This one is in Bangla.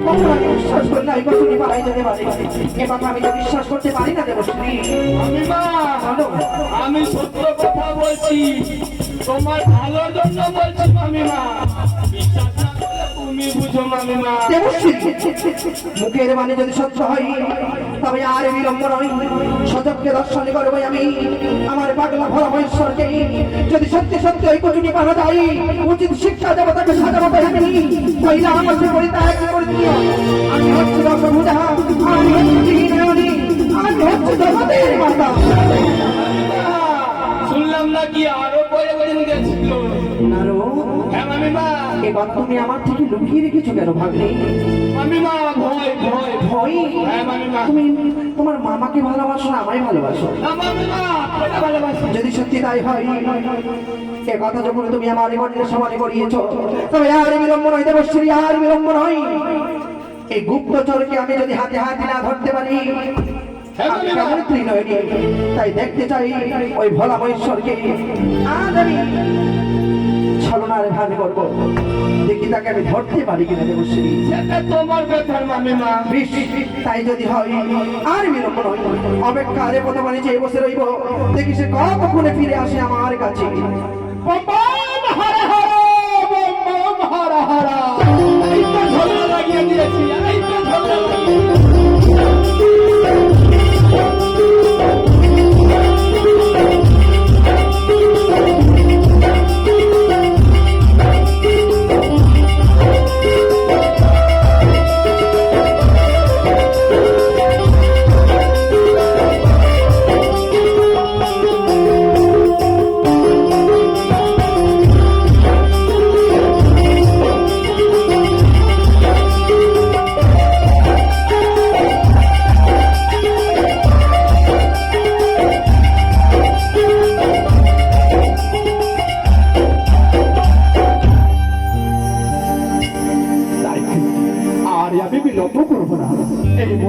কখন আমি বিশ্বাস করি না এই বছরই পালাই যেতে পারে, এ কথা আমি তো বিশ্বাস করতে পারি না দেবশ্রী। মামিমা, আমি সত্য কথা বলছি, তোমার ভালোর জন্য বলছি মামিমা। বিশ্বাস না করলে তুমি বুঝো মামিমা। দেবশ্রী, মুখের বাণী যদি সত্য হয় তবে আর বিলম্ব নয়, সচক্ষে দর্শন করবো আমি আমার পাগলা ভরা মহেশ্বরকে। যদি সত্যি সত্যি ওই কচুনি পাওয়া যায়, উচিত শিক্ষা দেবো তাকে সাজাবো তাই আমি পয়লা আমার পরিত্যাগ করে দিও। আমি হচ্ছে দশভুজা, আমি হচ্ছে ত্রিনেত্রী, আমি হচ্ছে জগতের মাতা। শুনলাম নাকি আরো প্রয়োজন গেছিল। হ্যাঁ মামিমা। এবার তুমি আমার থেকে লুকিয়ে রেখেছো কেন ভাগ্নে? মামিমা, ভয় ভয় ভয়? হ্যাঁ মামিমা। তুমি তোমার মামাকে ভালোবাসো না আমায় ভালোবাসো? না মামিমা, ওটা ভালোবাসি। যদি সত্যি তাই হয়, এ কথা যখন তুমি আমার মনের সমানে করিয়েছো, তবে আর বিলম্ব নয় দেবশ্রী, আর বিলম্ব নয়। এই গুপ্তচরকে আমি যদি হাতে হাতে না ধরতে পারি, আমি কেমন ত্রিনয়নী, তাই দেখতে চাই ওই ভোলা মহেশ্বরকে। আজ আমি ছলনার ভান করবো, দেখি তাকে আমি ধরতে পারি কিনা দেবশ্রী। সেটা তোমার ব্যাপার মামিমা। বেশ, তাই যদি হয় আর বিলম্ব নয়, অপেক্ষারে প্রথমে চেয়ে বসে রইব, দেখি সে কতক্ষণে ফিরে আসে আমার কাছে। বম বম হরা হরা, বম বম হরা হরা। এই তো ঝগড়া লাগিয়ে দিয়েছি, এই তো ঝগড়া লাগিয়ে। আর আমি বিলম্ব করবো না। এই